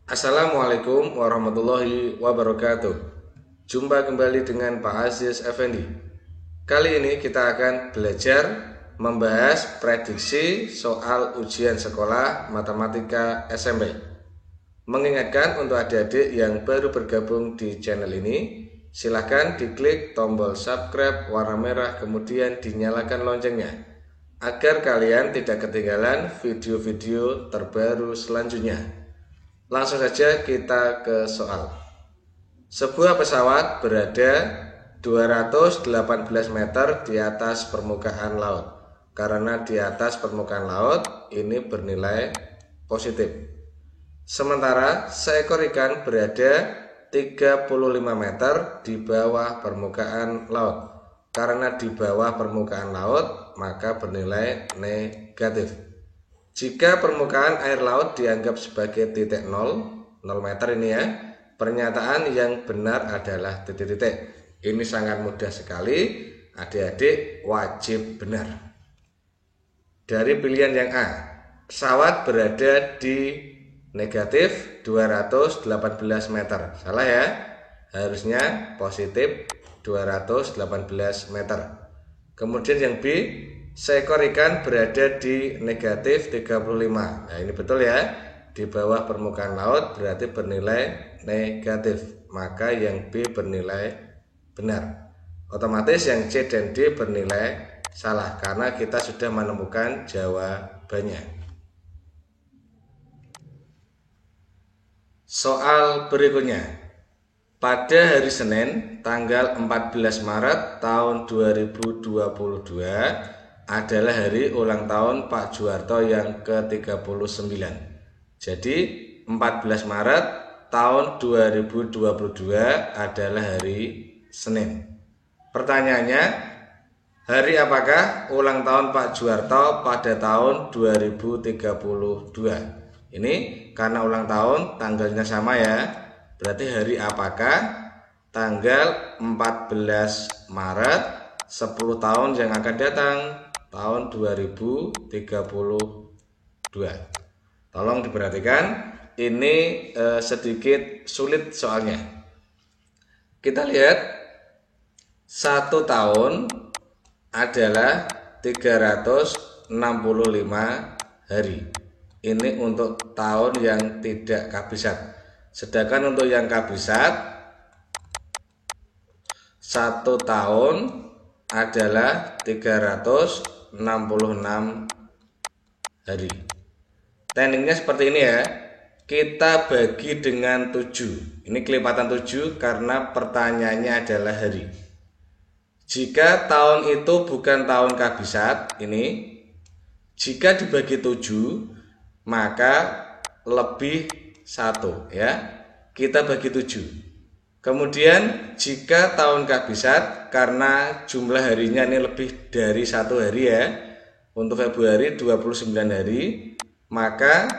Assalamualaikum warahmatullahi wabarakatuh. Jumpa kembali dengan Pak Aziz Effendi. Kali ini kita akan belajar membahas prediksi soal ujian sekolah matematika SMP. Mengingatkan untuk adik-adik yang baru bergabung di channel ini, silahkan diklik tombol subscribe warna merah kemudian dinyalakan loncengnya agar kalian tidak ketinggalan video-video terbaru selanjutnya. Langsung saja kita ke soal. Sebuah pesawat berada 218 meter di atas permukaan laut. Karena di atas permukaan laut ini bernilai positif. Sementara seekor ikan berada 35 meter di bawah permukaan laut. Karena di bawah permukaan laut maka bernilai negatif. Jika permukaan air laut dianggap sebagai titik 0 meter ini ya, pernyataan yang benar adalah titik-titik. Ini sangat mudah sekali, adik-adik wajib benar. Dari pilihan yang A, pesawat berada di negatif 218 meter. Salah ya, harusnya positif 218 meter. Kemudian yang B, seekor ikan berada di negatif 35. Nah ini betul ya, di bawah permukaan laut berarti bernilai negatif. Maka yang B bernilai benar. Otomatis yang C dan D bernilai salah karena kita sudah menemukan jawabannya. Soal berikutnya. Pada hari Senin tanggal 14 Maret tahun 2022 adalah hari ulang tahun Pak Juwarto yang ke-39. Jadi 14 Maret tahun 2022 adalah hari Senin. Pertanyaannya, hari apakah ulang tahun Pak Juwarto pada tahun 2032? Ini karena ulang tahun tanggalnya sama ya. Berarti hari apakah? Tanggal 14 Maret 10 tahun yang akan datang, tahun 2032. Tolong diperhatikan, ini sedikit sulit soalnya. Kita lihat 1 tahun adalah 365 hari. Ini untuk tahun yang tidak kabisat. Sedangkan untuk yang kabisat 1 tahun adalah 366 hari. Tekniknya seperti ini ya. Kita bagi dengan 7. Ini kelipatan 7 karena pertanyaannya adalah hari. Jika tahun itu bukan tahun kabisat, ini jika dibagi 7 maka lebih 1 ya, kita bagi 7. Kemudian jika tahun kabisat, karena jumlah harinya ini lebih dari 1 hari ya, untuk Februari 29 hari, maka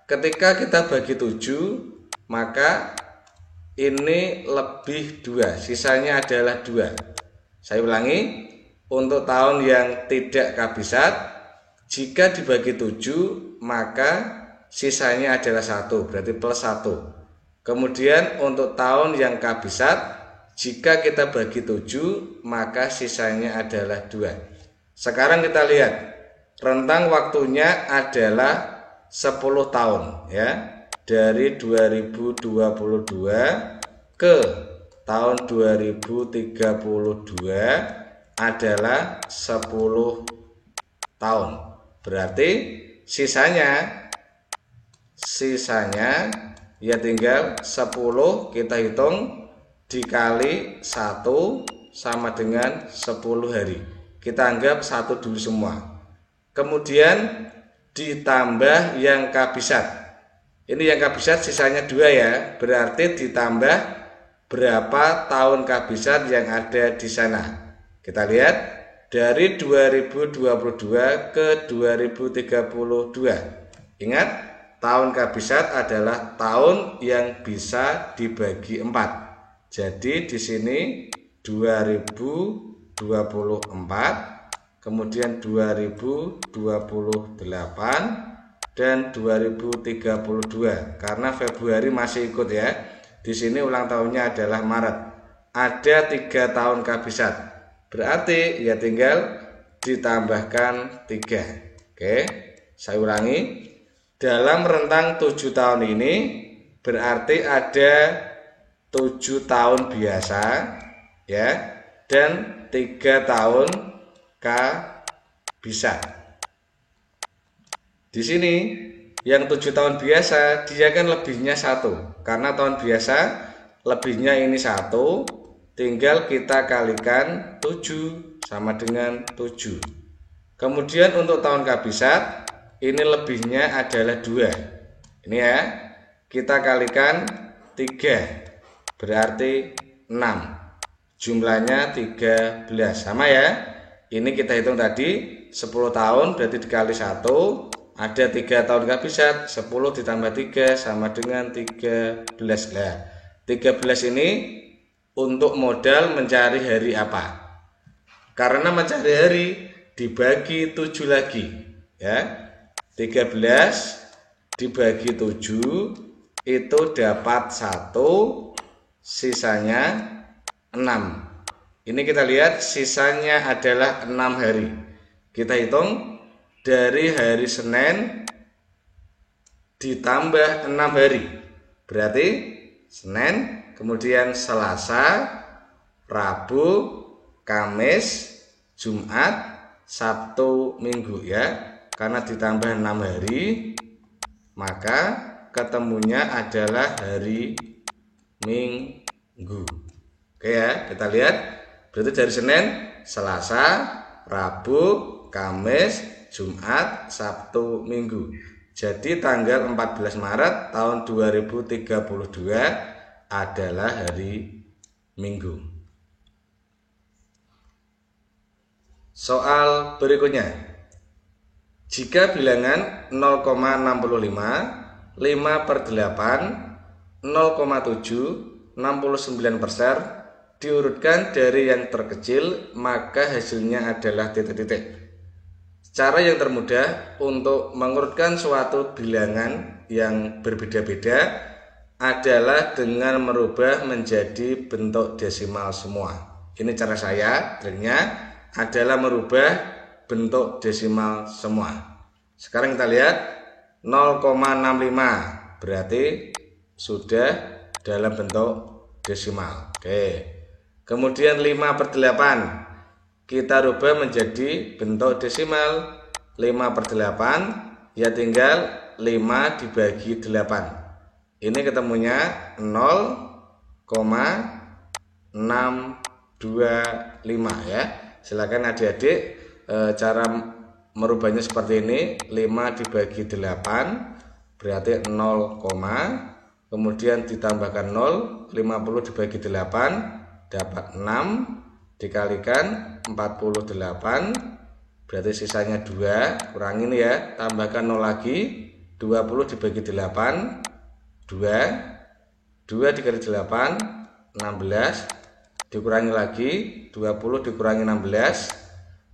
ketika kita bagi 7 maka ini lebih 2, sisanya adalah 2. Saya ulangi, untuk tahun yang tidak kabisat, jika dibagi 7 maka sisanya adalah 1, berarti plus 1. Kemudian untuk tahun yang kabisat, jika kita bagi 7 maka sisanya adalah 2. Sekarang kita lihat, rentang waktunya adalah 10 tahun ya. Dari 2022 ke tahun 2032 adalah 10 tahun. Berarti sisanya ya tinggal 10 kita hitung dikali 1 sama dengan 10 hari. Kita anggap 1 dulu semua. Kemudian ditambah yang kabisat. Ini yang kabisat sisanya 2 ya. Berarti ditambah berapa tahun kabisat yang ada di sana. Kita lihat dari 2022 ke 2032. Ingat, tahun kabisat adalah tahun yang bisa dibagi 4. Jadi di sini 2024, kemudian 2028 dan 2032 karena Februari masih ikut ya. Di sini ulang tahunnya adalah Maret. Ada 3 tahun kabisat. Berarti ya tinggal ditambahkan 3. Oke, saya ulangi. Dalam rentang 7 tahun ini berarti ada 7 tahun biasa ya dan 3 tahun kabisat. Di sini yang 7 tahun biasa dia kan lebihnya 1 karena tahun biasa lebihnya ini 1, tinggal kita kalikan 7 sama dengan 7. Kemudian untuk tahun kabisat ini lebihnya adalah 2. Ini ya, kita kalikan 3 berarti 6. Jumlahnya 13. Sama ya. Ini kita hitung tadi 10 tahun berarti dikali 1, ada 3 tahun kabisat, 10 ditambah 3 sama dengan 13. Nah, 13 ini untuk modal mencari hari apa? Karena mencari hari dibagi 7 lagi ya. 13 dibagi 7 itu dapat 1, sisanya 6. Ini kita lihat sisanya adalah 6 hari. Kita hitung dari hari Senin ditambah 6 hari. Berarti Senin, kemudian Selasa, Rabu, Kamis, Jumat, Sabtu, Minggu ya. Karena ditambah 6 hari, maka ketemunya adalah hari Minggu. Oke ya, kita lihat. Berarti dari Senin, Selasa, Rabu, Kamis, Jumat, Sabtu, Minggu. Jadi tanggal 14 Maret tahun 2032 adalah hari Minggu. Soal berikutnya. Jika bilangan 0,65, 5/8, 0,7, 69% diurutkan dari yang terkecil, maka hasilnya adalah titik-titik. Cara yang termudah untuk mengurutkan suatu bilangan yang berbeda-beda adalah dengan merubah menjadi bentuk desimal semua. Ini cara saya, triknya adalah merubah bentuk desimal semua. Sekarang kita lihat 0,65 berarti sudah dalam bentuk desimal. Oke. Kemudian 5/8 kita rubah menjadi bentuk desimal. 5/8 ya tinggal 5 dibagi 8. Ini ketemunya 0,625 ya. Silakan adik-adik cara merubahnya seperti ini. 5 dibagi 8 berarti 0, kemudian ditambahkan 0, 50 dibagi 8 dapat 6, dikalikan 48 berarti sisanya 2, kurangin ya, tambahkan 0 lagi, 20 dibagi 8 2 dikali 8 16, dikurangi lagi 20 dikurangi 16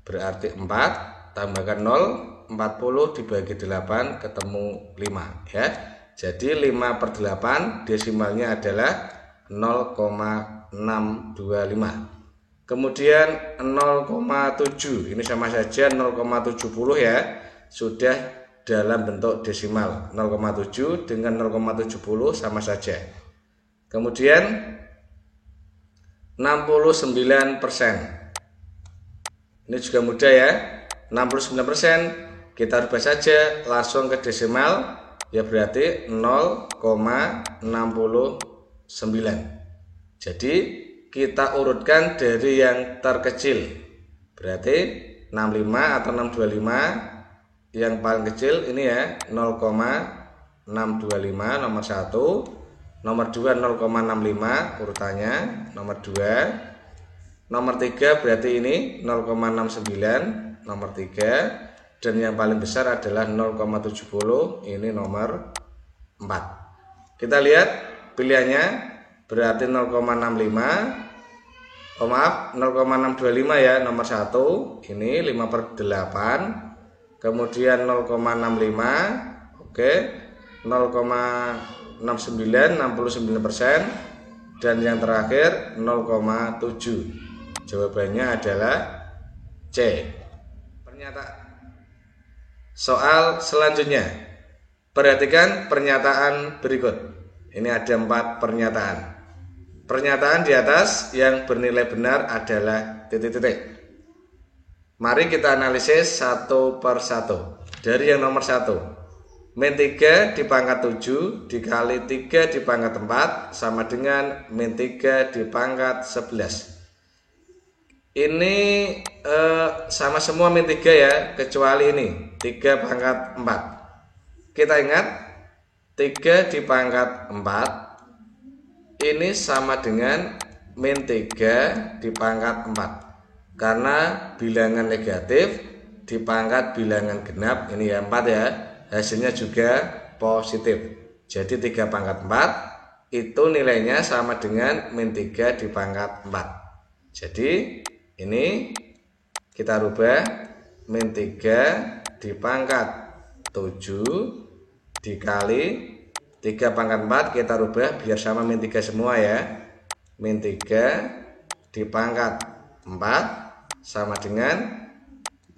berarti 4, tambahkan 0, 40 dibagi 8 ketemu 5 ya. Jadi 5/8 desimalnya adalah 0,625. Kemudian 0,7 ini sama saja 0,70 ya, sudah dalam bentuk desimal. 0,7 dengan 0,70 sama saja. Kemudian 69%. Ini juga mudah ya. 69% kita rubah saja langsung ke desimal ya, berarti 0,69. Jadi kita urutkan dari yang terkecil. Berarti 65 atau 625 yang paling kecil ini ya, 0,625 nomor 1. Nomor 2 0,65 urutannya, nomor 2. Nomor 3 berarti ini 0,69 nomor 3, dan yang paling besar adalah 0,70 ini nomor 4. Kita lihat pilihannya berarti 0,65, 0,625 ya nomor 1 ini 5/8, kemudian 0,65, Oke, 0,69 69%, dan yang terakhir 0,7. Jawabannya adalah C. Soal selanjutnya, perhatikan pernyataan berikut. Ini ada 4 pernyataan. Pernyataan di atas yang bernilai benar adalah titik-titik. Mari kita analisis satu per satu. Dari yang nomor 1, min 3 dipangkat 7 dikali 3 dipangkat 4 sama dengan min 3 dipangkat 11. Ini sama semua min 3 ya, kecuali ini 3 pangkat 4. Kita ingat 3 dipangkat 4 ini sama dengan min 3 dipangkat 4, karena bilangan negatif dipangkat bilangan genap, ini ya 4 ya, hasilnya juga positif. Jadi 3 pangkat 4 itu nilainya sama dengan min 3 dipangkat 4. Jadi ini kita rubah, min 3 dipangkat 7 dikali 3 pangkat 4 kita rubah biar sama min 3 semua ya. Min 3 dipangkat 4 sama dengan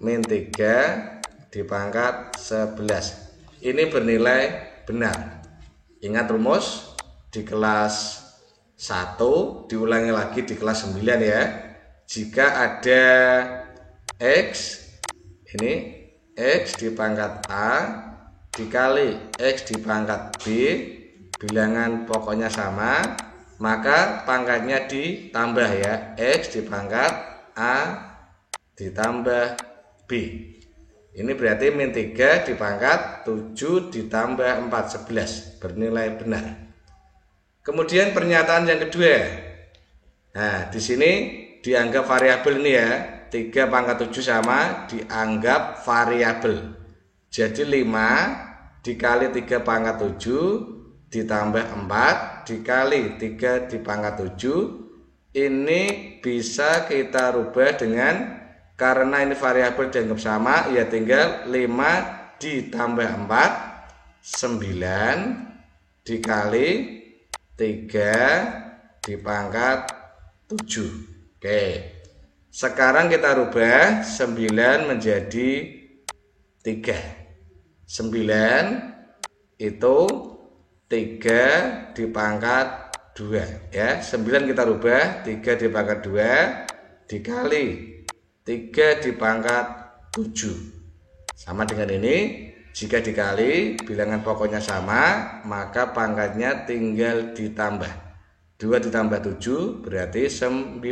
min 3 dipangkat 11. Ini bernilai benar. Ingat rumus di kelas 1, diulangi lagi di kelas 9 ya. Jika ada X, ini X dipangkat A dikali X dipangkat B, bilangan pokoknya sama, maka pangkatnya ditambah ya, X dipangkat A ditambah B. Ini berarti min 3 dipangkat 7 ditambah 4, 11, bernilai benar. Kemudian pernyataan yang kedua. Nah, di sini dianggap variabel ini ya, 3 pangkat 7 sama dianggap variabel. Jadi 5 dikali 3 pangkat 7 ditambah 4 dikali 3 dipangkat 7, ini bisa kita rubah dengan, karena ini variabel dianggap sama, ya tinggal 5 ditambah 4, 9 dikali 3 dipangkat 7. Oke, sekarang kita rubah 9 menjadi 3. 9 itu 3 dipangkat 2 ya. 9 kita rubah 3 dipangkat 2 dikali 3 dipangkat 7. Sama dengan ini, jika dikali bilangan pokoknya sama, maka pangkatnya tinggal ditambah. 2 ditambah 7 berarti 9.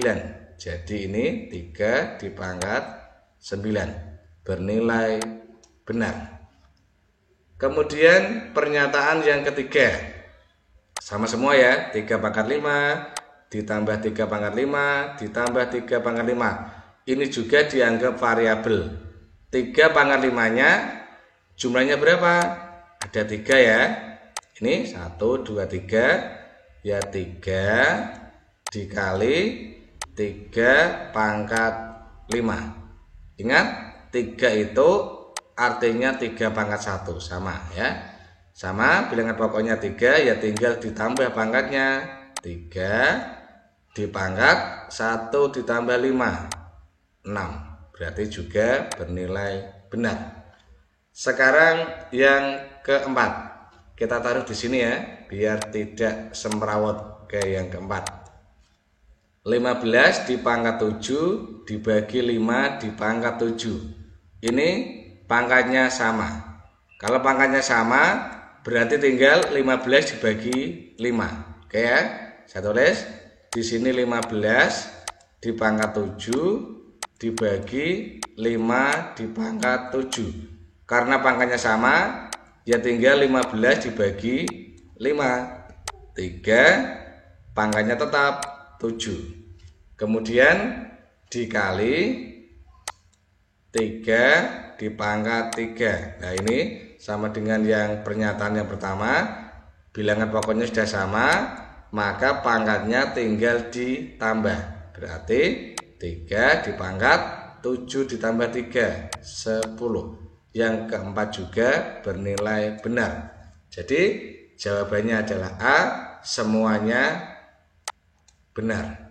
Jadi ini 3 dipangkat 9, bernilai benar. Kemudian pernyataan yang ketiga, sama semua ya, 3 pangkat 5 ditambah 3 pangkat 5 ditambah 3 pangkat 5. Ini juga dianggap variabel. 3 pangkat 5-nya jumlahnya berapa? Ada 3 ya. Ini 1, 2, 3. Ya 3 dikali 3 pangkat 5. Ingat 3 itu artinya 3 pangkat 1, sama ya. Sama, bilangan pokoknya 3, ya tinggal ditambah pangkatnya. 3 dipangkat 1 ditambah 5, 6. Berarti juga bernilai benar. Sekarang yang keempat. Kita taruh di sini ya, biar tidak semrawut ke yang keempat. 15 dipangkat 7 dibagi 5 dipangkat 7. Ini pangkatnya sama. Kalau pangkatnya sama, berarti tinggal 15 dibagi 5. Oke ya, saya tulis di sini 15 dipangkat 7 dibagi 5 dipangkat 7. Karena pangkatnya sama, ya tinggal 15 dibagi 5. 3 pangkatnya tetap 7. Kemudian dikali 3 dipangkat 3. Nah ini sama dengan yang pernyataan yang pertama. Bilangan pokoknya sudah sama, maka pangkatnya tinggal ditambah. Berarti 3 dipangkat 7 ditambah 3, 10. yang keempat juga bernilai benar. Jadi jawabannya adalah A, semuanya benar.